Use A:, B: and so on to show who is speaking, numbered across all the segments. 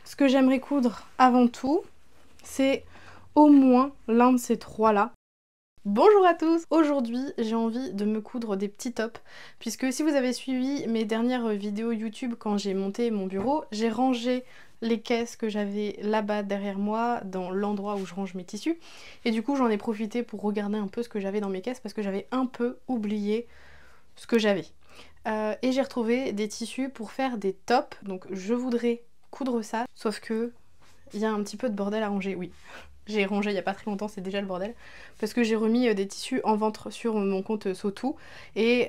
A: ce que j'aimerais coudre avant tout, c'est au moins l'un de ces trois-là. Bonjour à tous! Aujourd'hui, j'ai envie de me coudre des petits tops, puisque si vous avez suivi mes dernières vidéos YouTube quand j'ai monté mon bureau, j'ai rangé les caisses que j'avais là-bas derrière moi, dans l'endroit où je range mes tissus, et du coup j'en ai profité pour regarder un peu ce que j'avais dans mes caisses, parce que j'avais un peu oublié ce que j'avais. Et j'ai retrouvé des tissus pour faire des tops, donc je voudrais coudre ça, sauf que il y a un petit peu de bordel à ranger, oui. J'ai rangé il n'y a pas très longtemps, c'est déjà le bordel, parce que j'ai remis des tissus en vente sur mon compte Sotou, et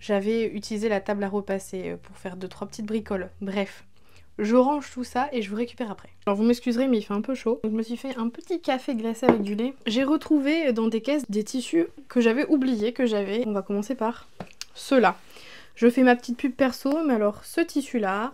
A: j'avais utilisé la table à repasser pour faire 2-3 petites bricoles. Bref, je range tout ça et je vous récupère après. Alors vous m'excuserez mais il fait un peu chaud, donc je me suis fait un petit café glacé avec du lait. J'ai retrouvé dans des caisses des tissus que j'avais oublié que j'avais. On va commencer par ceux-là. Je fais ma petite pub perso, mais alors ce tissu-là,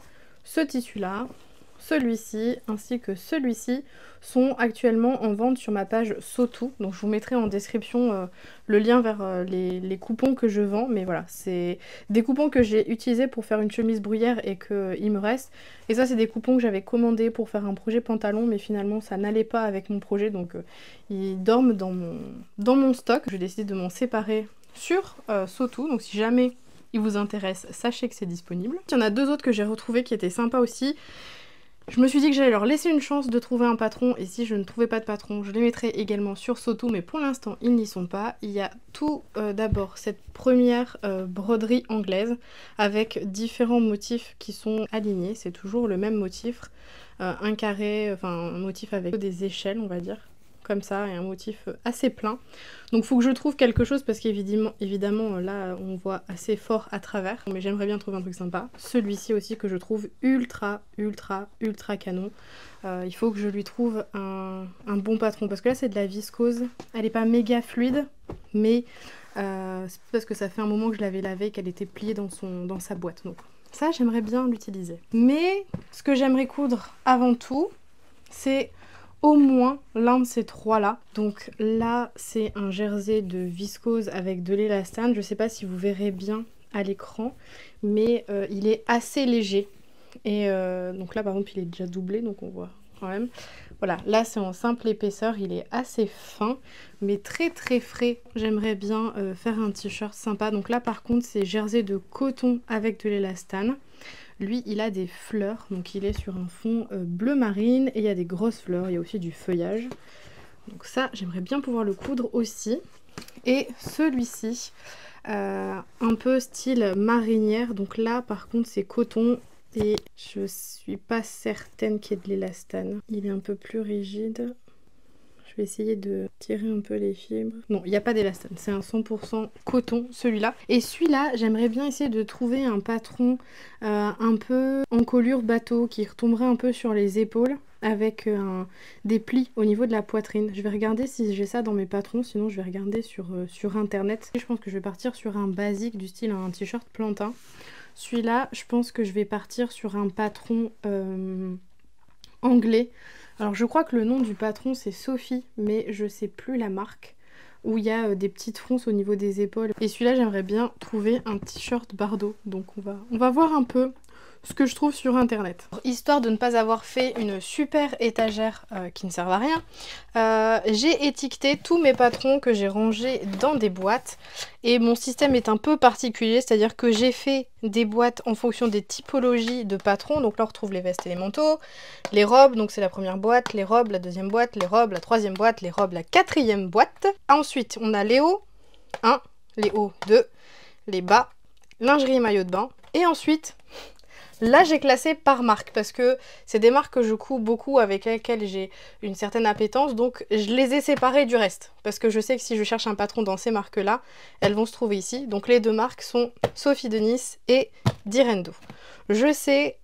A: celui-ci ainsi que celui-ci sont actuellement en vente sur ma page Sotou, donc je vous mettrai en description le lien vers les coupons que je vends, mais voilà, c'est des coupons que j'ai utilisés pour faire une chemise bruyère et qu'il me reste, et ça c'est des coupons que j'avais commandés pour faire un projet pantalon, mais finalement ça n'allait pas avec mon projet, donc ils dorment dans mon stock. J'ai décidé de m'en séparer sur Sotou, donc si jamais il vous intéresse, sachez que c'est disponible. Il y en a deux autres que j'ai retrouvés qui étaient sympas aussi. Je me suis dit que j'allais leur laisser une chance de trouver un patron, et si je ne trouvais pas de patron, je les mettrai également sur Sotou, mais pour l'instant ils n'y sont pas. Il y a tout d'abord cette première broderie anglaise avec différents motifs qui sont alignés, c'est toujours le même motif, un carré, enfin un motif avec des échelles on va dire, comme ça, et un motif assez plein. Donc il faut que je trouve quelque chose parce qu'évidemment là on voit assez fort à travers, mais j'aimerais bien trouver un truc sympa. Celui-ci aussi que je trouve ultra canon. Il faut que je lui trouve un bon patron parce que là c'est de la viscose, elle est pas méga fluide, mais c'est parce que ça fait un moment que je l'avais lavée qu'elle était pliée dans sa boîte, donc ça j'aimerais bien l'utiliser. Mais ce que j'aimerais coudre avant tout, c'est au moins l'un de ces trois là. Donc là c'est un jersey de viscose avec de l'élastane, je sais pas si vous verrez bien à l'écran, mais il est assez léger, et donc là par exemple il est déjà doublé, donc on voit quand même. Voilà, là c'est en simple épaisseur, il est assez fin mais très frais. J'aimerais bien faire un t-shirt sympa, donc là par contre c'est jersey de coton avec de l'élastane. Lui il a des fleurs, donc il est sur un fond bleu marine, et il y a des grosses fleurs, il y a aussi du feuillage, donc ça j'aimerais bien pouvoir le coudre aussi. Et celui-ci un peu style marinière, donc là par contre c'est coton et je suis pas certaine qu'il y ait de l'élastane, il est un peu plus rigide. Je vais essayer de tirer un peu les fibres. Non, il n'y a pas d'élastane, c'est un 100% coton celui-là. Et celui-là, j'aimerais bien essayer de trouver un patron un peu encolure bateau qui retomberait un peu sur les épaules avec des plis au niveau de la poitrine. Je vais regarder si j'ai ça dans mes patrons, sinon je vais regarder sur internet. Je pense que je vais partir sur un basique du style un t-shirt plantain. Celui-là, je pense que je vais partir sur un patron anglais. Alors je crois que le nom du patron c'est Sophie, mais je sais plus la marque, où il y a des petites fronces au niveau des épaules. Et celui-là j'aimerais bien trouver un t-shirt Bardot, donc on va voir un peu ce que je trouve sur internet. Histoire de ne pas avoir fait une super étagère qui ne sert à rien, j'ai étiqueté tous mes patrons que j'ai rangés dans des boîtes, et mon système est un peu particulier, c'est-à-dire que j'ai fait des boîtes en fonction des typologies de patrons. Donc là on retrouve les vestes et les manteaux, les robes, donc c'est la première boîte, les robes la deuxième boîte, les robes la troisième boîte, les robes la quatrième boîte. Ensuite on a les hauts 1, les hauts 2, les bas, lingerie et maillot de bain, et ensuite là j'ai classé par marque parce que c'est des marques que je couds beaucoup, avec lesquelles j'ai une certaine appétence, donc je les ai séparées du reste parce que je sais que si je cherche un patron dans ces marques là, elles vont se trouver ici. Donc les deux marques sont Sophie de Nice et Direndo. Je sais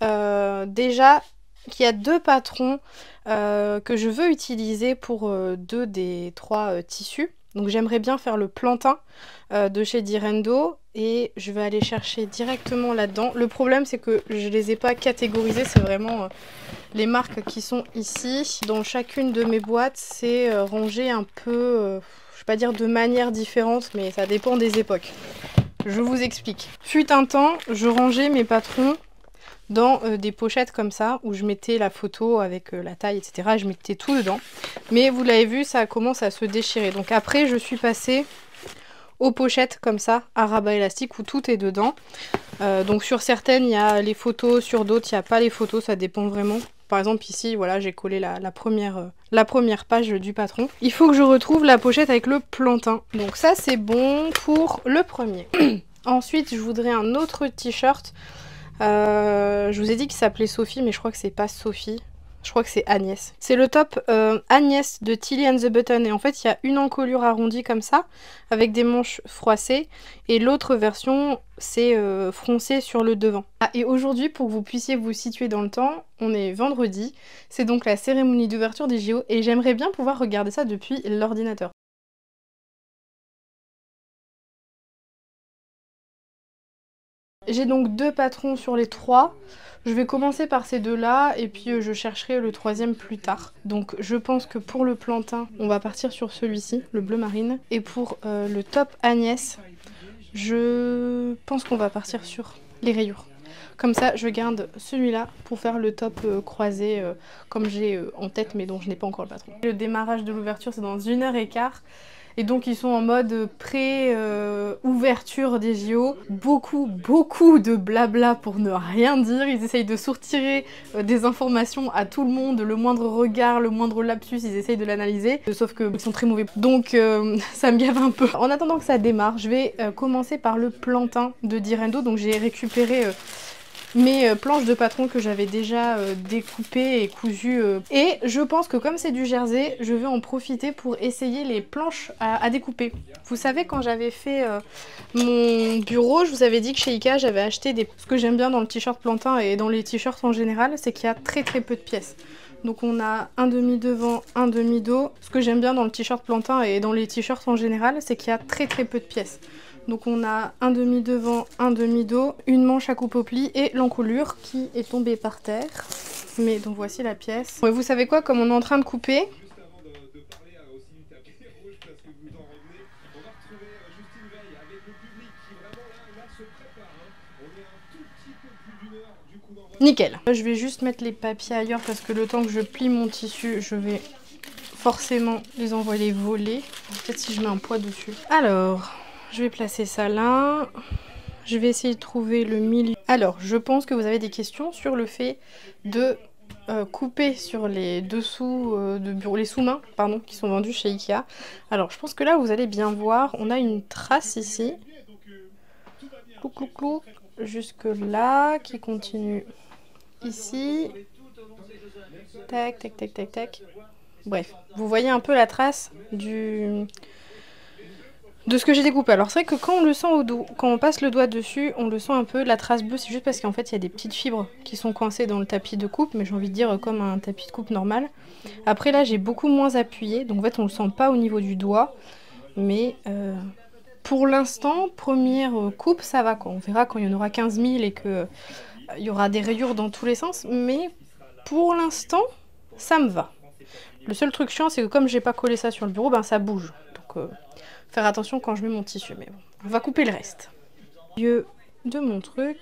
A: déjà qu'il y a deux patrons que je veux utiliser pour deux des trois tissus. Donc j'aimerais bien faire le plantain de chez Direndo, et je vais aller chercher directement là-dedans. Le problème c'est que je les ai pas catégorisés, c'est vraiment les marques qui sont ici. Dans chacune de mes boîtes c'est rangé un peu, je vais pas dire de manière différente, mais ça dépend des époques. Je vous explique. Fut un temps, je rangeais mes patrons dans des pochettes comme ça, où je mettais la photo avec la taille, etc. Je mettais tout dedans. Mais vous l'avez vu, ça commence à se déchirer. Donc après, je suis passée aux pochettes comme ça, à rabat élastique, où tout est dedans. Donc sur certaines, il y a les photos, sur d'autres, il n'y a pas les photos, ça dépend vraiment. Par exemple ici, voilà, j'ai collé la première page du patron. Il faut que je retrouve la pochette avec le plantain. Donc ça, c'est bon pour le premier. Ensuite, je voudrais un autre t-shirt. Je vous ai dit qu'il s'appelait Sophie, mais je crois que c'est pas Sophie. Je crois que c'est Agnès. C'est le top Agnès de Tilly and the Button. Et en fait, il y a une encolure arrondie comme ça, avec des manches froissées. Et l'autre version, c'est froncé sur le devant. Ah, et aujourd'hui, pour que vous puissiez vous situer dans le temps, on est vendredi. C'est donc la cérémonie d'ouverture des JO. Et j'aimerais bien pouvoir regarder ça depuis l'ordinateur. J'ai donc 2 patrons sur les 3. Je vais commencer par ces 2-là et puis je chercherai le 3e plus tard. Donc je pense que pour le plantain, on va partir sur celui-ci, le bleu marine. Et pour le top Agnès, je pense qu'on va partir sur les rayures. Comme ça, je garde celui-là pour faire le top croisé comme j'ai en tête, mais dont je n'ai pas encore le patron. Le démarrage de l'ouverture, c'est dans 1h15. Et donc ils sont en mode pré-ouverture des JO. Beaucoup de blabla pour ne rien dire. Ils essayent de soutirer des informations à tout le monde. Le moindre regard, le moindre lapsus, ils essayent de l'analyser. Sauf qu'ils sont très mauvais. Donc ça me gave un peu. En attendant que ça démarre, je vais commencer par le plantain de Direndo. Donc j'ai récupéré mes planches de patron que j'avais déjà découpées et cousues. Et je pense que comme c'est du jersey, je vais en profiter pour essayer les planches à découper. Vous savez, quand j'avais fait mon bureau, je vous avais dit que chez Ikea, j'avais acheté des... Ce que j'aime bien dans le t-shirt plantain et dans les t-shirts en général, c'est qu'il y a très peu de pièces. Donc on a un demi devant, un demi dos. Ce que j'aime bien dans le t-shirt plantain et dans les t-shirts en général, c'est qu'il y a très peu de pièces. Donc on a un demi devant, un demi dos, une manche à coupe au pli et l'encolure qui est tombée par terre. Mais donc voici la pièce. Ouais, vous savez quoi, comme on est en train de couper, nickel. Je vais juste mettre les papiers ailleurs parce que le temps que je plie mon tissu, je vais forcément les envoyer voler. Peut-être si je mets un poids dessus. Alors... je vais placer ça là. Je vais essayer de trouver le milieu. Alors, je pense que vous avez des questions sur le fait de couper sur les dessous de bureau, les sous-mains, pardon, qui sont vendus chez Ikea. Alors, je pense que là, vous allez bien voir, on a une trace ici. Clouc, clouc, clouc, jusque là, qui continue ici. Tac, tac, tac, tac, tac. Bref, vous voyez un peu la trace de ce que j'ai découpé. Alors c'est vrai que quand on le sent au dos, quand on passe le doigt dessus, on le sent un peu. La trace bleue, c'est juste parce qu'en fait il y a des petites fibres qui sont coincées dans le tapis de coupe, mais j'ai envie de dire comme un tapis de coupe normal. Après là j'ai beaucoup moins appuyé, donc en fait on le sent pas au niveau du doigt, mais pour l'instant, première coupe, ça va quoi. On verra quand il y en aura 15 000 et que il y aura des rayures dans tous les sens, mais pour l'instant ça me va. Le seul truc chiant, c'est que comme j'ai pas collé ça sur le bureau, ben ça bouge. Donc faire attention quand je mets mon tissu, mais bon, on va couper le reste. Lieu de mon truc.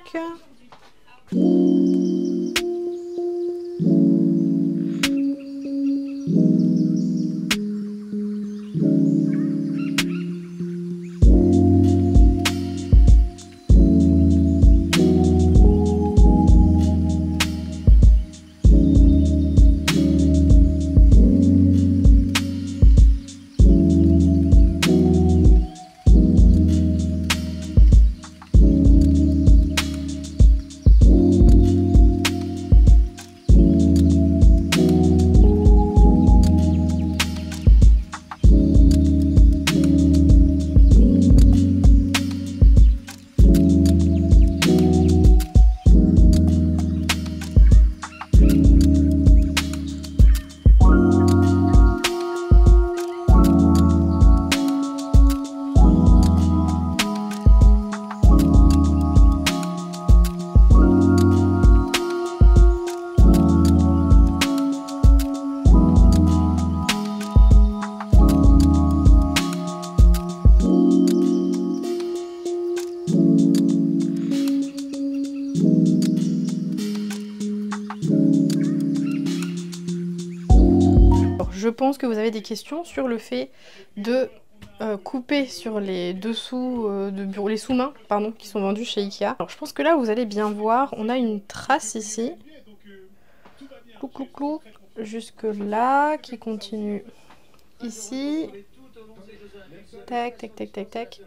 A: je pense que vous avez des questions sur le fait de couper sur les dessous de bureau, les sous-mains, pardon, qui sont vendus chez Ikea. Alors je pense que là vous allez bien voir, on a une trace ici, clou clou clou, jusque là, qui continue ici, tac tac tac tac tac.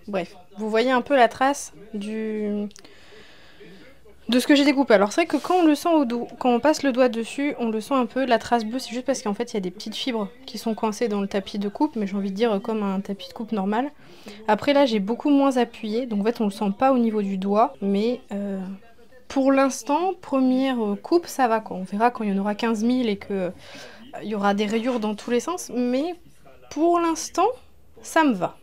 A: Bref, vous voyez un peu la trace de ce que j'ai découpé. Alors c'est vrai que quand on le sent au dos, quand on passe le doigt dessus, on le sent un peu. La trace bleue, c'est juste parce qu'en fait il y a des petites fibres qui sont coincées dans le tapis de coupe, mais j'ai envie de dire comme un tapis de coupe normal. Après là j'ai beaucoup moins appuyé, donc en fait on le sent pas au niveau du doigt, mais pour l'instant, première coupe, ça va quoi. On verra quand il y en aura 15 000 et que il y aura des rayures dans tous les sens, mais pour l'instant ça me va.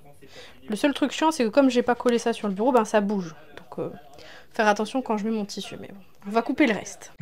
A: Le seul truc chiant c'est que comme j'ai pas collé ça sur le bureau, ben ça bouge. Donc faire attention quand je mets mon tissu, mais bon, on va couper le reste.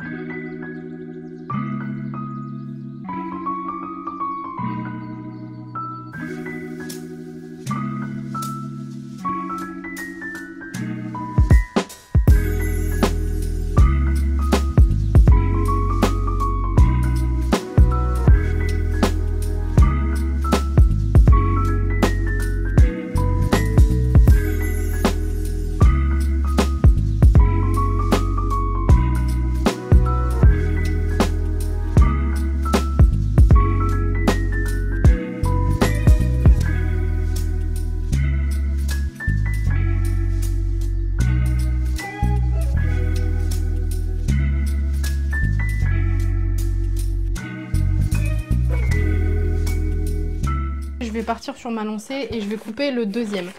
A: Je vais partir sur ma lancée et je vais couper le deuxième.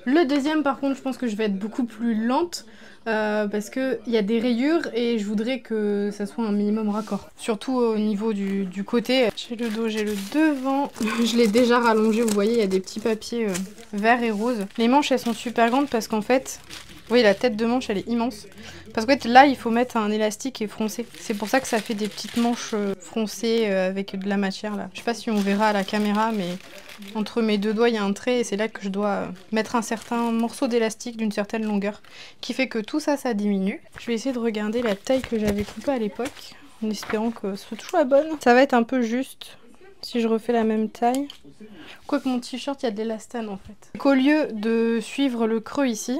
A: Le deuxième par contre je pense que je vais être beaucoup plus lente parce qu'il y a des rayures et je voudrais que ça soit un minimum raccord. Surtout au niveau du côté. J'ai le dos, j'ai le devant. Je l'ai déjà rallongé, vous voyez il y a des petits papiers verts et roses. Les manches elles sont super grandes parce qu'en fait, vous voyez la tête de manche elle est immense. Parce qu'en fait là il faut mettre un élastique et froncer. C'est pour ça que ça fait des petites manches froncées avec de la matière là. Je sais pas si on verra à la caméra mais entre mes deux doigts il y a un trait et c'est là que je dois mettre un certain morceau d'élastique d'une certaine longueur qui fait que tout ça diminue. Je vais essayer de regarder la taille que j'avais coupée à l'époque en espérant que ce soit toujours la bonne. Ça va être un peu juste si je refais la même taille. Quoique mon t-shirt il y a de l'élastane en fait. Qu'au lieu de suivre le creux ici,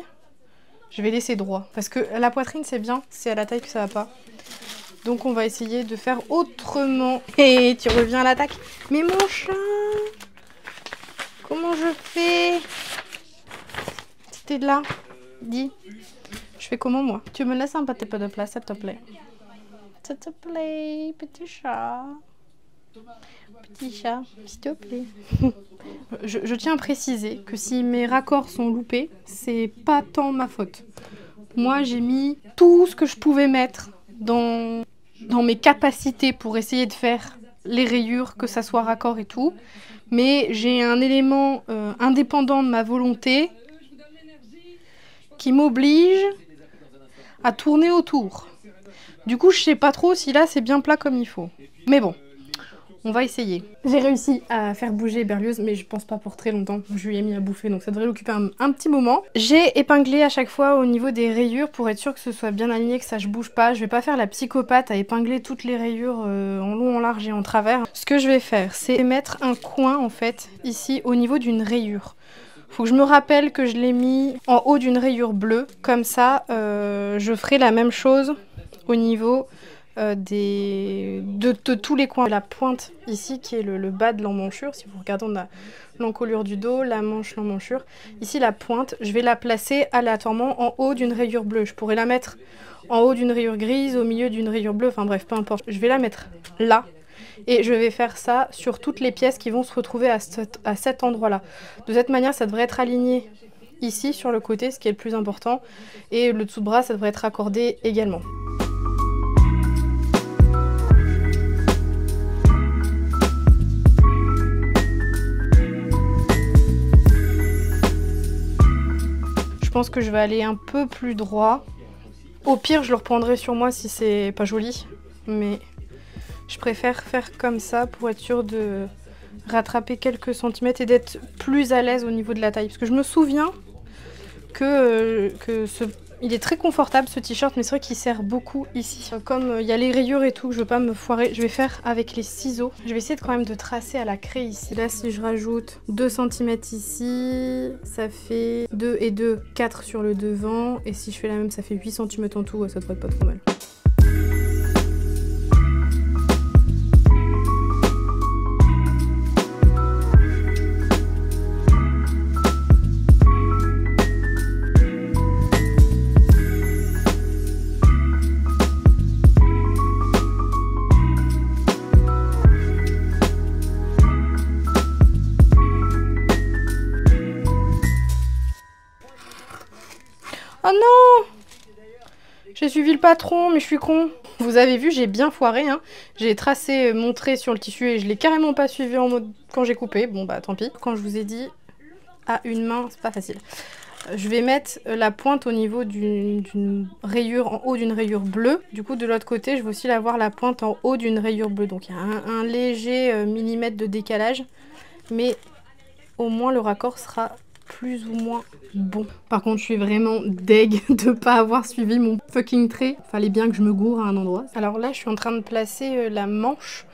A: je vais laisser droit. Parce que la poitrine c'est bien, c'est à la taille que ça va pas. Donc on va essayer de faire autrement. Et tu reviens à l'attaque. Mais mon chat, comment je fais? Si t'es là, dis. Je fais comment moi? Tu me laisses un petit peu de place s'il te plaît. S'il te plaît, petit chat. Petit chat, s'il te plaît. Je tiens à préciser que si mes raccords sont loupés, c'est pas tant ma faute. Moi, j'ai mis tout ce que je pouvais mettre dans mes capacités pour essayer de faire les rayures, que ça soit raccord et tout. Mais j'ai un élément indépendant de ma volonté qui m'oblige à tourner autour. Du coup, je sais pas trop si là c'est bien plat comme il faut. Mais bon. On va essayer. J'ai réussi à faire bouger Berlioz, mais je pense pas pour très longtemps. Je lui ai mis à bouffer, donc ça devrait l'occuper un petit moment. J'ai épinglé à chaque fois au niveau des rayures pour être sûr que ce soit bien aligné, que ça ne bouge pas. Je vais pas faire la psychopathe à épingler toutes les rayures en long, en large et en travers. Ce que je vais faire, c'est mettre un coin en fait, ici, au niveau d'une rayure. Faut que je me rappelle que je l'ai mis en haut d'une rayure bleue. Comme ça, je ferai la même chose au niveau de tous les coins. La pointe ici qui est le bas de l'emmanchure, si vous regardez on a l'encolure du dos, la manche, l'emmanchure. Ici la pointe, je vais la placer aléatoirement en haut d'une rayure bleue. Je pourrais la mettre en haut d'une rayure grise, au milieu d'une rayure bleue, enfin bref, peu importe. Je vais la mettre là et je vais faire ça sur toutes les pièces qui vont se retrouver à cet endroit-là. De cette manière, ça devrait être aligné ici sur le côté, ce qui est le plus important, et le dessous de bras, ça devrait être accordé également. Je pense que je vais aller un peu plus droit. Au pire, je le reprendrai sur moi si c'est pas joli. Mais je préfère faire comme ça pour être sûre de rattraper quelques centimètres et d'être plus à l'aise au niveau de la taille. Parce que je me souviens que Il est très confortable ce t-shirt, mais c'est vrai qu'il sert beaucoup ici. Comme il y a les rayures et tout, je veux pas me foirer, je vais faire avec les ciseaux. Je vais essayer de, quand même de tracer à la craie ici. Là, si je rajoute 2 cm ici, ça fait 2 et 2, 4 sur le devant. Et si je fais la même, ça fait 8 cm en tout, ça devrait être pas trop mal. Oh non! J'ai suivi le patron, mais je suis con. Vous avez vu, j'ai bien foiré, hein. J'ai tracé mon trait sur le tissu et je l'ai carrément pas suivi en mode quand j'ai coupé. Bon bah tant pis. Quand je vous ai dit à une main, c'est pas facile. Je vais mettre la pointe au niveau d'une rayure, en haut d'une rayure bleue. Du coup, de l'autre côté, je vais aussi avoir la pointe en haut d'une rayure bleue. Donc il y a un léger millimètre de décalage. Mais au moins le raccord sera plus ou moins bon. Par contre, je suis vraiment deg de pas avoir suivi mon fucking trait. Fallait bien que je me gourre à un endroit. Alors là, je suis en train de placer la manche.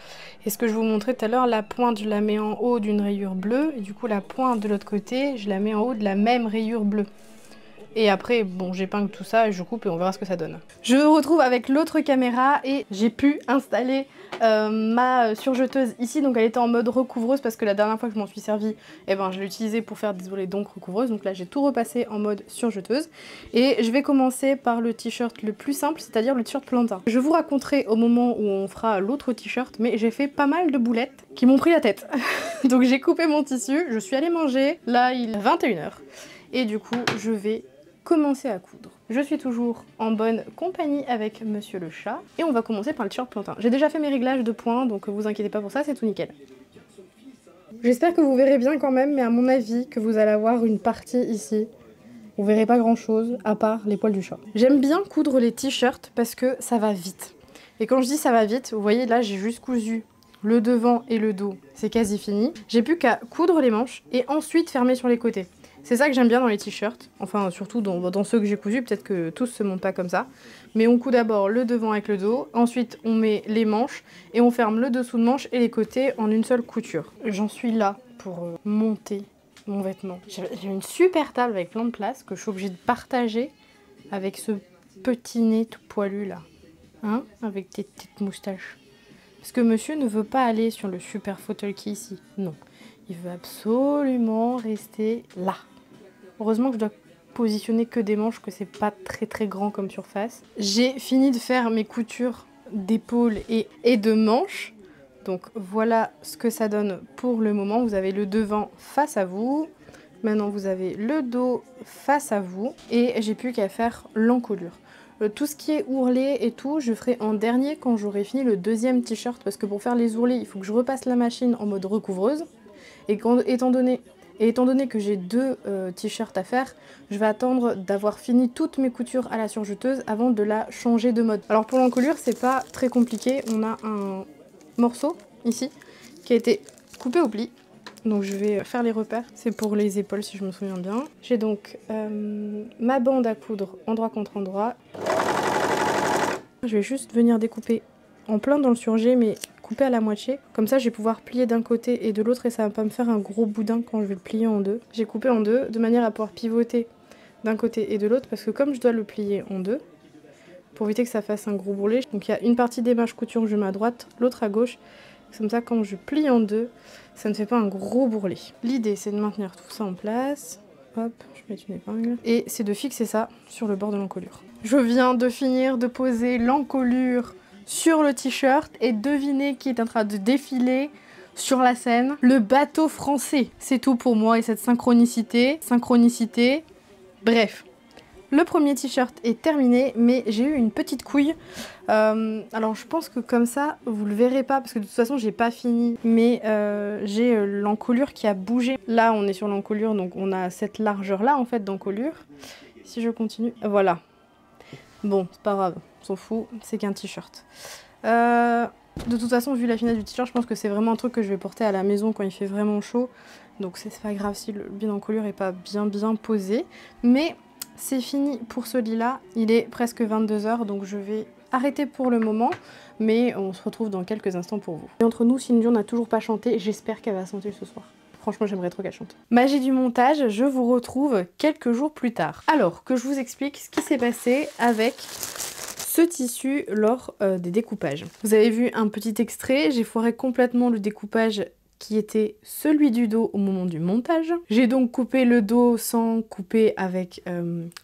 A: Et ce que je vous montrais tout à l'heure, la pointe, je la mets en haut d'une rayure bleue. Et du coup, la pointe de l'autre côté, je la mets en haut de la même rayure bleue. Et après, bon, j'épingle tout ça et je coupe et on verra ce que ça donne. Je me retrouve avec l'autre caméra et j'ai pu installer ma surjeteuse ici. Donc elle était en mode recouvreuse parce que la dernière fois que je m'en suis servi, eh ben, je l'ai utilisée pour faire des ourlets donc recouvreuse. Donc là, j'ai tout repassé en mode surjeteuse. Et je vais commencer par le t-shirt le plus simple, c'est-à-dire le t-shirt plantain. Je vous raconterai au moment où on fera l'autre t-shirt, mais j'ai fait pas mal de boulettes qui m'ont pris la tête. Donc j'ai coupé mon tissu, je suis allée manger. Là, il est 21 h. Et du coup, je vais commencer à coudre. Je suis toujours en bonne compagnie avec monsieur le chat et on va commencer par le t-shirt plantain. J'ai déjà fait mes réglages de points donc vous inquiétez pas pour ça, c'est tout nickel. J'espère que vous verrez bien quand même, mais à mon avis que vous allez avoir une partie ici. Vous verrez pas grand chose à part les poils du chat. J'aime bien coudre les t-shirts parce que ça va vite. Et quand je dis ça va vite, vous voyez là j'ai juste cousu le devant et le dos, c'est quasi fini. J'ai plus qu'à coudre les manches et ensuite fermer sur les côtés. C'est ça que j'aime bien dans les t-shirts, enfin surtout dans ceux que j'ai cousus, peut-être que tous se montent pas comme ça. Mais on coud d'abord le devant avec le dos, ensuite on met les manches et on ferme le dessous de manche et les côtés en une seule couture. J'en suis là pour monter mon vêtement. J'ai une super table avec plein de place que je suis obligée de partager avec ce petit nez tout poilu là, hein, avec tes petites moustaches. Parce que monsieur ne veut pas aller sur le super fauteuil qui est ici, non. Il veut absolument rester là. Heureusement que je dois positionner que des manches, que c'est pas très grand comme surface. J'ai fini de faire mes coutures d'épaule et de manches. Donc voilà ce que ça donne pour le moment. Vous avez le devant face à vous. Maintenant vous avez le dos face à vous. Et j'ai plus qu'à faire l'encolure. Tout ce qui est ourlet et tout, je ferai en dernier quand j'aurai fini le deuxième t-shirt. Parce que pour faire les ourlets, il faut que je repasse la machine en mode recouvreuse. Et étant donné que j'ai 2 t-shirts à faire, je vais attendre d'avoir fini toutes mes coutures à la surjeteuse avant de la changer de mode. Alors pour l'encolure, c'est pas très compliqué. On a un morceau ici qui a été coupé au pli. Donc je vais faire les repères. C'est pour les épaules si je me souviens bien. J'ai donc ma bande à coudre endroit contre endroit. Je vais juste venir découper en plein dans le surjet, mais couper à la moitié. Comme ça, je vais pouvoir plier d'un côté et de l'autre et ça va pas me faire un gros boudin quand je vais le plier en deux. J'ai coupé en deux de manière à pouvoir pivoter d'un côté et de l'autre parce que comme je dois le plier en deux, pour éviter que ça fasse un gros bourrelet, donc il y a une partie des manches couture que je mets à droite, l'autre à gauche. Comme ça, quand je plie en deux, ça ne fait pas un gros bourrelet. L'idée, c'est de maintenir tout ça en place. Hop, je vais mettre une épingle. Et c'est de fixer ça sur le bord de l'encolure. Je viens de finir de poser l'encolure sur le t-shirt et devinez qui est en train de défiler sur la scène. Le bateau français. C'est tout pour moi et cette synchronicité. Bref. Le premier t-shirt est terminé, mais j'ai eu une petite couille. Alors je pense que comme ça, vous le verrez pas, parce que de toute façon, j'ai pas fini. Mais j'ai l'encolure qui a bougé. Là, on est sur l'encolure, donc on a cette largeur-là, en fait, d'encolure. Si je continue, voilà. Bon, c'est pas grave, on s'en fout, c'est qu'un t-shirt. De toute façon, vu la finesse du t-shirt, je pense que c'est vraiment un truc que je vais porter à la maison quand il fait vraiment chaud. Donc c'est pas grave si le biais d'encolure est pas bien posé. Mais c'est fini pour ce lit-là. Il est presque 22 h, donc je vais arrêter pour le moment, mais on se retrouve dans quelques instants pour vous. Et entre nous, Cindy n'a toujours pas chanté, j'espère qu'elle va chanter ce soir. Franchement, j'aimerais trop qu'elle chante. Magie du montage, je vous retrouve quelques jours plus tard. Alors, que je vous explique ce qui s'est passé avec ce tissu lors des découpages. Vous avez vu un petit extrait, j'ai foiré complètement le découpage qui était celui du dos au moment du montage. J'ai donc coupé le dos sans couper avec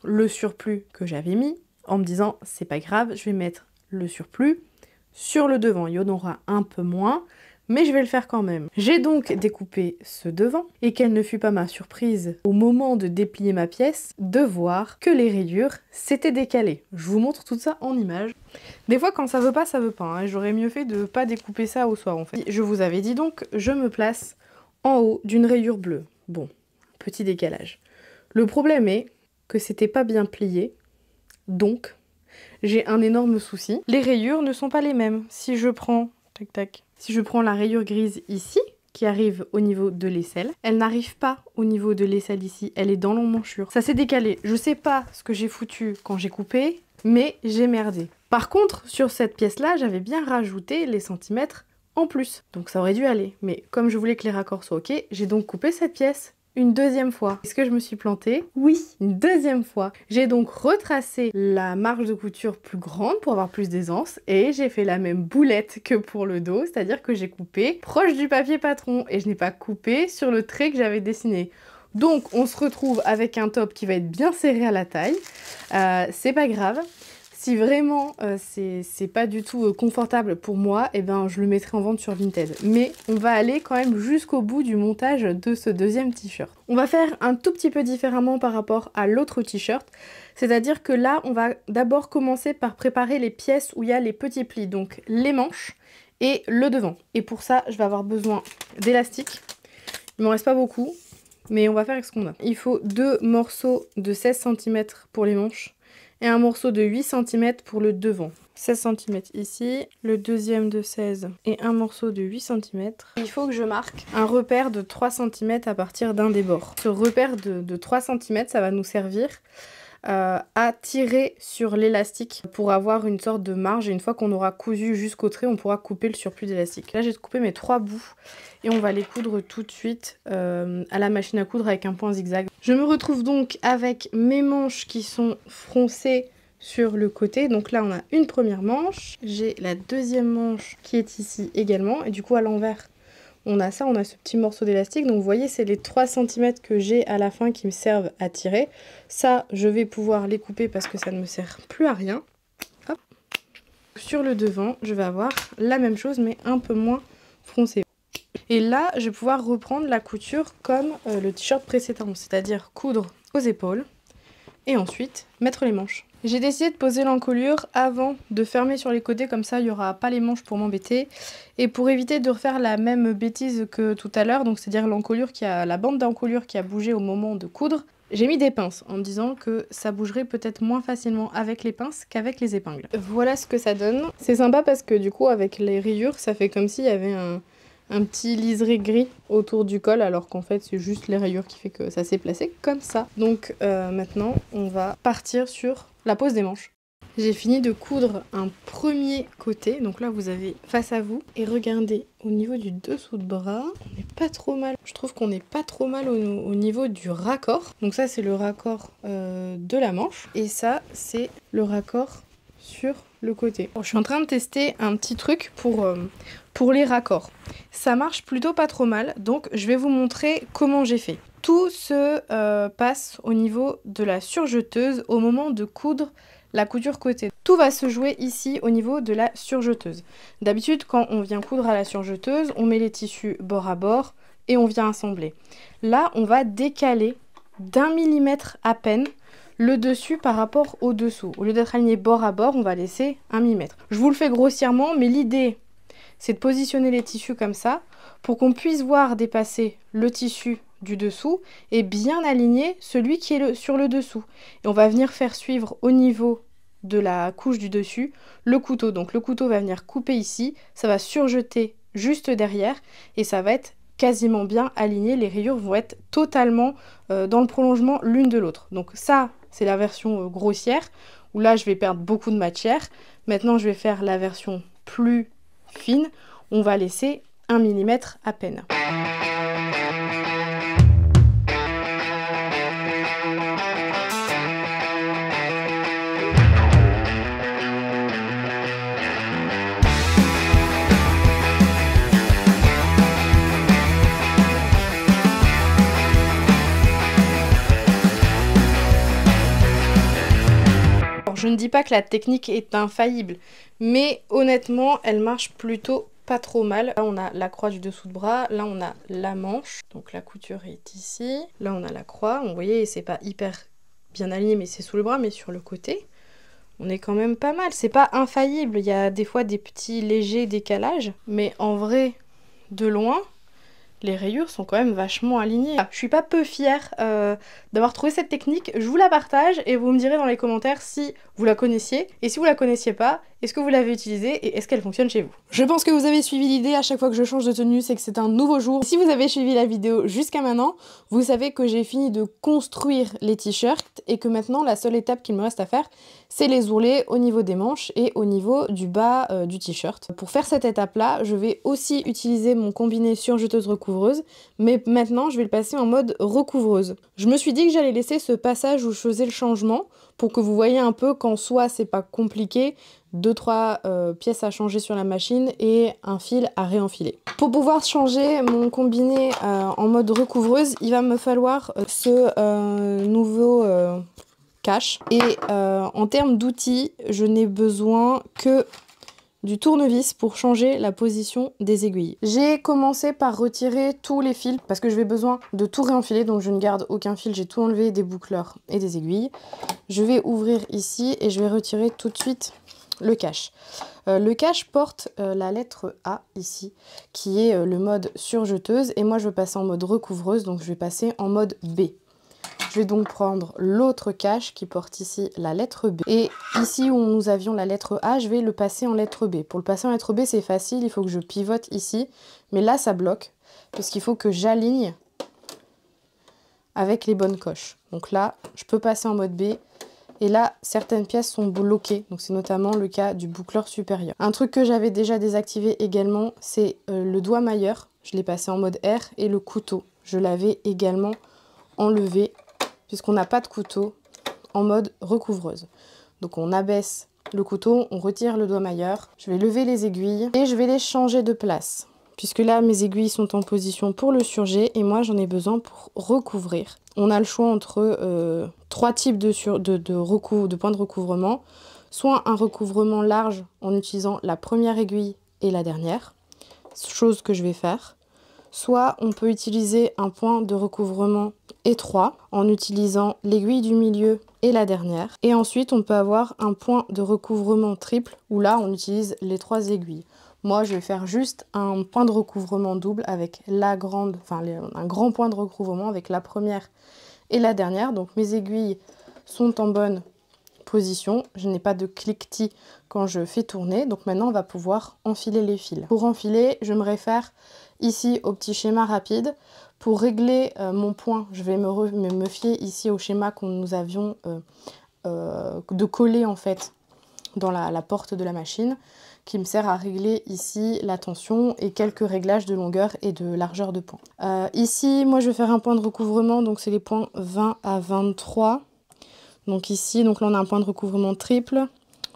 A: le surplus que j'avais mis, en me disant c'est pas grave, je vais mettre le surplus sur le devant. Il y en aura un peu moins, mais je vais le faire quand même. J'ai donc découpé ce devant, et quelle ne fut pas ma surprise au moment de déplier ma pièce, de voir que les rayures s'étaient décalées. Je vous montre tout ça en image. Des fois quand ça veut pas, hein. J'aurais mieux fait de pas découper ça au soir en fait. Je vous avais dit donc, je me place en haut d'une rayure bleue. Bon, petit décalage. Le problème est que c'était pas bien plié, donc j'ai un énorme souci. Les rayures ne sont pas les mêmes. Si je prends, tac tac, si je prends la rayure grise ici, qui arrive au niveau de l'aisselle, elle n'arrive pas au niveau de l'aisselle ici, elle est dans l'emmanchure. Ça s'est décalé. Je sais pas ce que j'ai foutu quand j'ai coupé, mais j'ai merdé. Par contre, sur cette pièce-là, j'avais bien rajouté les centimètres en plus. Donc ça aurait dû aller. Mais comme je voulais que les raccords soient ok, j'ai donc coupé cette pièce une deuxième fois. Est-ce que je me suis plantée? Oui, une deuxième fois. J'ai donc retracé la marge de couture plus grande pour avoir plus d'aisance et j'ai fait la même boulette que pour le dos, c'est-à-dire que j'ai coupé proche du papier patron et je n'ai pas coupé sur le trait que j'avais dessiné. Donc on se retrouve avec un top qui va être bien serré à la taille. C'est pas grave. Si vraiment c'est pas du tout confortable pour moi, eh ben je le mettrai en vente sur Vinted. Mais on va aller quand même jusqu'au bout du montage de ce deuxième t-shirt. On va faire un tout petit peu différemment par rapport à l'autre t-shirt. C'est-à-dire que là, on va d'abord commencer par préparer les pièces où il y a les petits plis. Donc les manches et le devant. Et pour ça, je vais avoir besoin d'élastique. Il m'en reste pas beaucoup, mais on va faire avec ce qu'on a. Il faut 2 morceaux de 16 cm pour les manches et un morceau de 8 cm pour le devant. 16 cm ici, le deuxième de 16 et un morceau de 8 cm. Il faut que je marque un repère de 3 cm à partir d'un des bords. Ce repère de 3 cm, ça va nous servir à tirer sur l'élastique pour avoir une sorte de marge, et une fois qu'on aura cousu jusqu'au trait, on pourra couper le surplus d'élastique. Là j'ai coupé mes 3 bouts et on va les coudre tout de suite à la machine à coudre avec un point zigzag. Je me retrouve donc avec mes manches qui sont froncées sur le côté. Donc là on a une première manche, j'ai la deuxième manche qui est ici également, et du coup à l'envers on a ça, on a ce petit morceau d'élastique. Donc vous voyez, c'est les 3 cm que j'ai à la fin qui me servent à tirer. Ça, je vais pouvoir les couper parce que ça ne me sert plus à rien. Hop. Sur le devant, je vais avoir la même chose mais un peu moins froncé. Et là, je vais pouvoir reprendre la couture comme le t-shirt précédent, c'est-à-dire coudre aux épaules et ensuite mettre les manches. J'ai décidé de poser l'encolure avant de fermer sur les côtés, comme ça il n'y aura pas les manches pour m'embêter. Et pour éviter de refaire la même bêtise que tout à l'heure, donc c'est-à-dire l'encolure la bande d'encolure qui a bougé au moment de coudre, j'ai mis des pinces en me disant que ça bougerait peut-être moins facilement avec les pinces qu'avec les épingles. Voilà ce que ça donne. C'est sympa parce que du coup avec les rayures, ça fait comme s'il y avait un petit liseré gris autour du col, alors qu'en fait c'est juste les rayures qui fait que ça s'est placé comme ça. Donc maintenant on va partir sur la pose des manches. J'ai fini de coudre un premier côté, donc là vous avez face à vous, et regardez au niveau du dessous de bras, on n'est pas trop mal. Je trouve qu'on n'est pas trop mal au niveau du raccord. Donc ça c'est le raccord de la manche, et ça c'est le raccord sur le côté. Bon, je suis en train de tester un petit truc pour les raccords. Ça marche plutôt pas trop mal, donc je vais vous montrer comment j'ai fait. Tout se passe au niveau de la surjeteuse au moment de coudre la couture côté. Tout va se jouer ici au niveau de la surjeteuse. D'habitude, quand on vient coudre à la surjeteuse, on met les tissus bord à bord et on vient assembler. Là, on va décaler d'1 millimètre à peine le dessus par rapport au dessous. Au lieu d'être aligné bord à bord, on va laisser 1 millimètre. Je vous le fais grossièrement, mais l'idée, c'est de positionner les tissus comme ça pour qu'on puisse voir dépasser le tissu du dessous et bien aligner celui qui est sur le dessous. Et on va venir faire suivre au niveau de la couche du dessus le couteau. Donc le couteau va venir couper ici, ça va surjeter juste derrière et ça va être quasiment bien aligné. Les rayures vont être totalement dans le prolongement l'une de l'autre. Donc ça, c'est la version grossière, où là je vais perdre beaucoup de matière. Maintenant je vais faire la version plus fine, on va laisser 1 mm à peine. Je ne dis pas que la technique est infaillible, mais honnêtement, elle marche plutôt pas trop mal. Là, on a la croix du dessous de bras, là, on a la manche, donc la couture est ici. Là, on a la croix, vous voyez, c'est pas hyper bien aligné, mais c'est sous le bras, mais sur le côté, on est quand même pas mal. C'est pas infaillible, il y a des fois des petits légers décalages, mais en vrai, de loin, les rayures sont quand même vachement alignées. Je suis pas peu fière d'avoir trouvé cette technique, je vous la partage et vous me direz dans les commentaires si vous la connaissiez. Et si vous la connaissiez pas, est-ce que vous l'avez utilisée et est-ce qu'elle fonctionne chez vous? Je pense que vous avez suivi l'idée, à chaque fois que je change de tenue, c'est que c'est un nouveau jour. Si vous avez suivi la vidéo jusqu'à maintenant, vous savez que j'ai fini de construire les t-shirts et que maintenant la seule étape qu'il me reste à faire, c'est les ourlets au niveau des manches et au niveau du bas du t-shirt. Pour faire cette étape-là, je vais aussi utiliser mon combiné surjeteuse recouvreuse, mais maintenant je vais le passer en mode recouvreuse. Je me suis dit que j'allais laisser ce passage où je faisais le changement pour que vous voyez un peu qu'en soi c'est pas compliqué, 2-3 pièces à changer sur la machine et un fil à réenfiler. Pour pouvoir changer mon combiné en mode recouvreuse, il va me falloir ce nouveau cache. Et en termes d'outils, je n'ai besoin que du tournevis pour changer la position des aiguilles. J'ai commencé par retirer tous les fils parce que je vais besoin de tout réenfiler, donc je ne garde aucun fil, j'ai tout enlevé des boucleurs et des aiguilles. Je vais ouvrir ici et je vais retirer tout de suite le cache. Le cache porte la lettre A ici, qui est le mode surjeteuse, et moi je vais passer en mode recouvreuse, donc je vais passer en mode B. Je vais donc prendre l'autre cache qui porte ici la lettre B. Et ici où nous avions la lettre A, je vais le passer en lettre B. Pour le passer en lettre B, c'est facile, il faut que je pivote ici. Mais là, ça bloque, parce qu'il faut que j'aligne avec les bonnes coches. Donc là, je peux passer en mode B. Et là, certaines pièces sont bloquées. Donc c'est notamment le cas du boucleur supérieur. Un truc que j'avais déjà désactivé également, c'est le doigt mailleur. Je l'ai passé en mode R. Et le couteau, je l'avais également enlevé, puisqu'on n'a pas de couteau en mode recouvreuse. Donc on abaisse le couteau, on retire le doigt mailleur, je vais lever les aiguilles et je vais les changer de place. Puisque là mes aiguilles sont en position pour le surjet et moi j'en ai besoin pour recouvrir. On a le choix entre 3 types de points de recouvrement. Soit un recouvrement large en utilisant la première aiguille et la dernière, chose que je vais faire. Soit on peut utiliser un point de recouvrement étroit en utilisant l'aiguille du milieu et la dernière. Et ensuite on peut avoir un point de recouvrement triple où là on utilise les 3 aiguilles. Moi je vais faire juste un point de recouvrement double avec un grand point de recouvrement avec la première et la dernière. Donc mes aiguilles sont en bonne position, je n'ai pas de cliquetis quand je fais tourner. Donc maintenant on va pouvoir enfiler les fils. Pour enfiler, je me réfère ici au petit schéma rapide. Pour régler mon point, je vais me fier ici au schéma que nous avions de coller en fait dans la porte de la machine, qui me sert à régler ici la tension et quelques réglages de longueur et de largeur de point. Ici, moi je vais faire un point de recouvrement, donc c'est les points 20 à 23. Donc ici, donc là on a un point de recouvrement triple,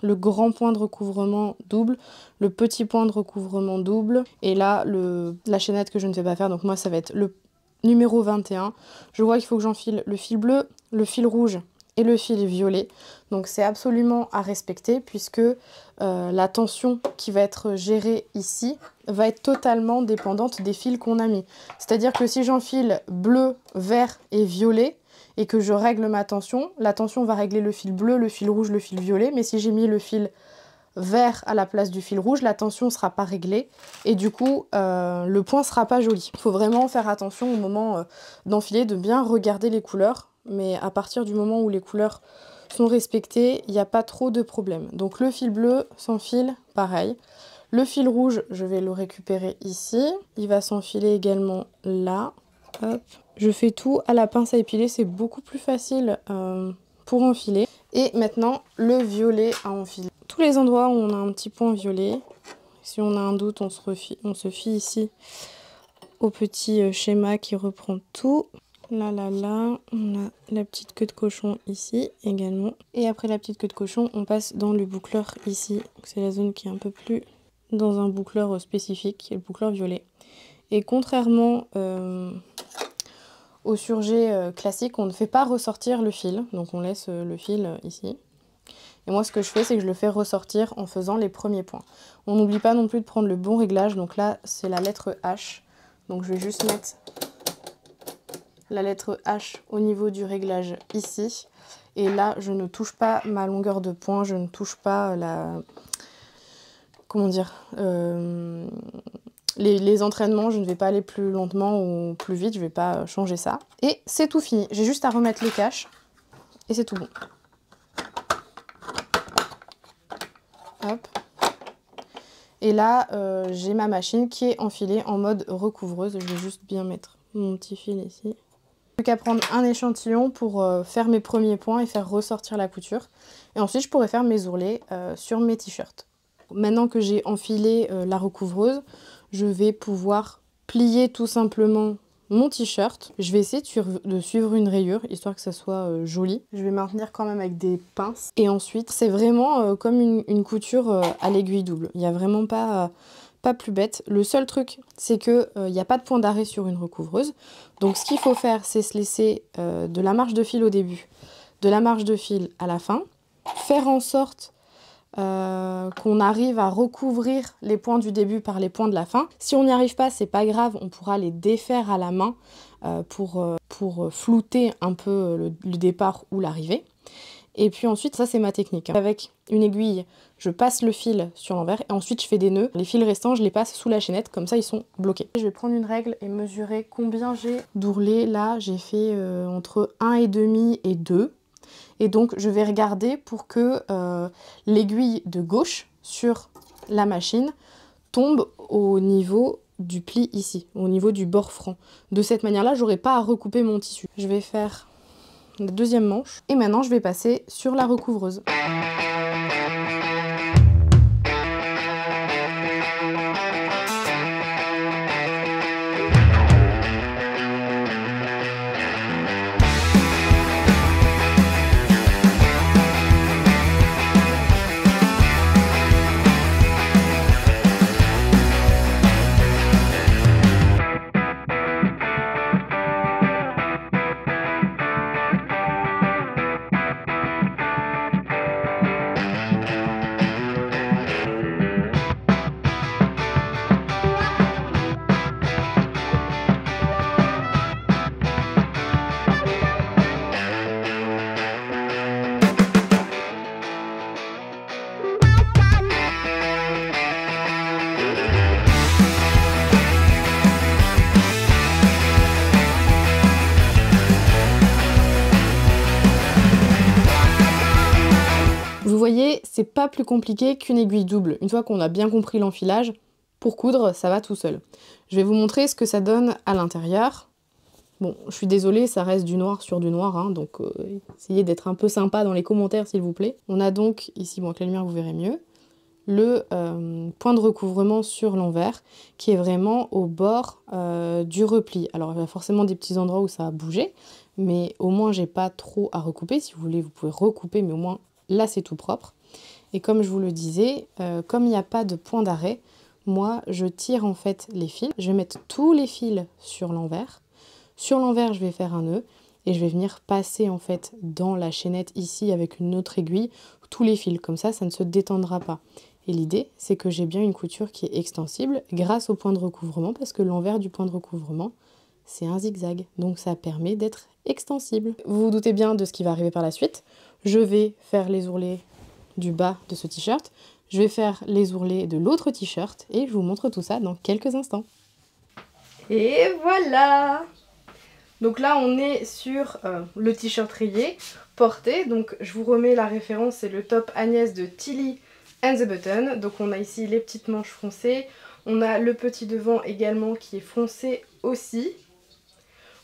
A: le grand point de recouvrement double, le petit point de recouvrement double, et là la chaînette que je ne vais pas faire, donc moi ça va être le numéro 21. Je vois qu'il faut que j'enfile le fil bleu, le fil rouge et le fil violet. Donc c'est absolument à respecter puisque la tension qui va être gérée ici va être totalement dépendante des fils qu'on a mis. C'est-à-dire que si j'enfile bleu, vert et violet et que je règle ma tension, la tension va régler le fil bleu, le fil rouge, le fil violet. Mais si j'ai mis le fil vert à la place du fil rouge, la tension ne sera pas réglée et du coup le point ne sera pas joli. Il faut vraiment faire attention au moment d'enfiler, de bien regarder les couleurs, mais à partir du moment où les couleurs sont respectées, il n'y a pas trop de problème. Donc le fil bleu s'enfile pareil. Le fil rouge, je vais le récupérer ici. Il va s'enfiler également là. Hop. Je fais tout à la pince à épiler, c'est beaucoup plus facile pour enfiler. Et maintenant, le violet à enfiler. Tous les endroits où on a un petit point violet, si on a un doute, on se fie ici au petit schéma qui reprend tout. Là, on a la petite queue de cochon ici également. Et après la petite queue de cochon, on passe dans le boucleur ici. C'est la zone qui est un peu plus dans un boucleur spécifique, qui est le boucleur violet. Et contrairement au surjet classique, on ne fait pas ressortir le fil. Donc on laisse le fil ici. Et moi, ce que je fais, c'est que je le fais ressortir en faisant les premiers points. On n'oublie pas non plus de prendre le bon réglage. Donc là, c'est la lettre H. Donc je vais juste mettre la lettre H au niveau du réglage ici. Et là, je ne touche pas ma longueur de point, je ne touche pas la... Comment dire les entraînements, je ne vais pas aller plus lentement ou plus vite, je ne vais pas changer ça. Et c'est tout fini. J'ai juste à remettre les caches et c'est tout bon. Hop. Et là, j'ai ma machine qui est enfilée en mode recouvreuse. Je vais juste bien mettre mon petit fil ici. Plus qu'à prendre un échantillon pour faire mes premiers points et faire ressortir la couture. Et ensuite, je pourrais faire mes ourlets sur mes t-shirts. Maintenant que j'ai enfilé la recouvreuse, je vais pouvoir plier tout simplement mon t-shirt. Je vais essayer de suivre une rayure, histoire que ça soit joli. Je vais maintenir quand même avec des pinces. Et ensuite, c'est vraiment comme une couture à l'aiguille double. Il n'y a vraiment pas plus bête. Le seul truc, c'est qu'il n'y a pas de point d'arrêt sur une recouvreuse. Donc ce qu'il faut faire, c'est se laisser de la marge de fil au début, de la marge de fil à la fin. Faire en sorte qu'on arrive à recouvrir les points du début par les points de la fin. Si on n'y arrive pas, c'est pas grave, on pourra les défaire à la main pour flouter un peu le départ ou l'arrivée. Et puis ensuite, ça c'est ma technique. Avec une aiguille, je passe le fil sur l'envers et ensuite je fais des nœuds. Les fils restants, je les passe sous la chaînette, comme ça ils sont bloqués. Je vais prendre une règle et mesurer combien j'ai d'ourlets. Là, j'ai fait entre 1,5 et 2. Et donc, je vais regarder pour que l'aiguille de gauche sur la machine tombe au niveau du pli ici, au niveau du bord franc. De cette manière-là, j'aurai pas à recouper mon tissu. Je vais faire la deuxième manche. Et maintenant, je vais passer sur la recouvreuse. Vous voyez, c'est pas plus compliqué qu'une aiguille double. Une fois qu'on a bien compris l'enfilage, pour coudre, ça va tout seul. Je vais vous montrer ce que ça donne à l'intérieur. Bon, je suis désolée, ça reste du noir sur du noir, hein, donc essayez d'être un peu sympa dans les commentaires s'il vous plaît. On a donc, ici, bon, avec la lumière vous verrez mieux, le point de recouvrement sur l'envers, qui est vraiment au bord du repli. Alors il y a forcément des petits endroits où ça a bougé, mais au moins j'ai pas trop à recouper. Si vous voulez, vous pouvez recouper, mais au moins là c'est tout propre. Et comme je vous le disais, comme il n'y a pas de point d'arrêt, moi je tire en fait les fils. Je vais mettre tous les fils sur l'envers. Sur l'envers, je vais faire un nœud et je vais venir passer en fait dans la chaînette ici avec une autre aiguille tous les fils. Comme ça ne se détendra pas. Et l'idée, c'est que j'ai bien une couture qui est extensible grâce au point de recouvrement, parce que l'envers du point de recouvrement, c'est un zigzag. Donc ça permet d'être extensible. Vous vous doutez bien de ce qui va arriver par la suite. Je vais faire les ourlets du bas de ce t-shirt. Je vais faire les ourlets de l'autre t-shirt et je vous montre tout ça dans quelques instants. Et voilà! Donc là, on est sur le t-shirt rayé, porté. Donc je vous remets la référence, c'est le top Agnès de Tilly and the Button. Donc on a ici les petites manches froncées. On a le petit devant également qui est froncé aussi.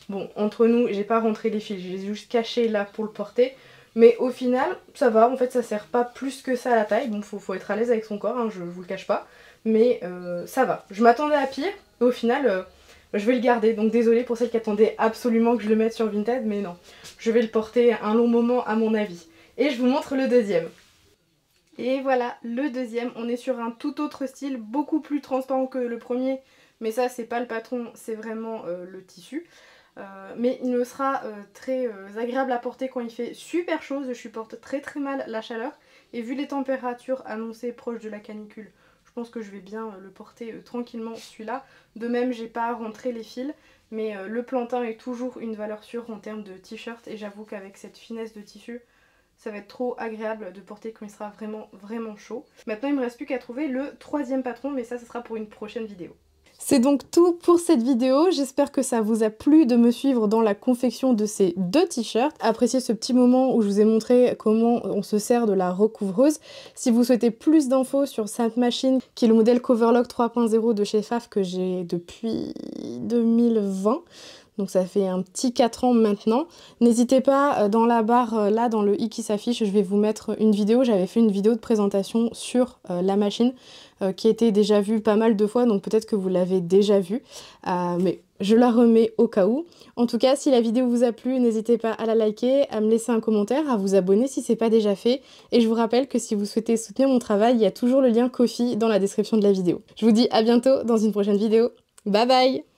A: Bon, entre nous, j'ai pas rentré les fils, je les ai juste cachés là pour le porter. Mais au final, ça va, en fait ça sert pas plus que ça à la taille. Bon, faut être à l'aise avec son corps, hein, je vous le cache pas. Mais ça va. Je m'attendais à pire, et au final, je vais le garder. Donc désolée pour celles qui attendaient absolument que je le mette sur Vinted, mais non. Je vais le porter un long moment à mon avis. Et je vous montre le deuxième. Et voilà, le deuxième, on est sur un tout autre style, beaucoup plus transparent que le premier, mais ça c'est pas le patron, c'est vraiment le tissu. Mais il me sera très agréable à porter quand il fait super chaud, je supporte très très mal la chaleur, et vu les températures annoncées proches de la canicule, je pense que je vais bien le porter tranquillement celui-là. De même, j'ai pas rentré les fils, mais le plantain est toujours une valeur sûre en termes de t-shirt, et j'avoue qu'avec cette finesse de tissu, ça va être trop agréable de porter quand il sera vraiment chaud. Maintenant il me reste plus qu'à trouver le troisième patron, mais ça sera pour une prochaine vidéo. C'est donc tout pour cette vidéo, j'espère que ça vous a plu de me suivre dans la confection de ces deux t-shirts. Appréciez ce petit moment où je vous ai montré comment on se sert de la recouvreuse. Si vous souhaitez plus d'infos sur cette machine, qui est le modèle Coverlock 3.0 de chez Pfaff que j'ai depuis 2020, donc ça fait un petit 4 ans maintenant. N'hésitez pas, dans la barre, là, dans le i qui s'affiche, je vais vous mettre une vidéo. J'avais fait une vidéo de présentation sur la machine, qui a été déjà vue pas mal de fois, donc peut-être que vous l'avez déjà vue. Mais je la remets au cas où. En tout cas, si la vidéo vous a plu, n'hésitez pas à la liker, à me laisser un commentaire, à vous abonner si c'est pas déjà fait. Et je vous rappelle que si vous souhaitez soutenir mon travail, il y a toujours le lien Ko-fi dans la description de la vidéo. Je vous dis à bientôt dans une prochaine vidéo. Bye bye!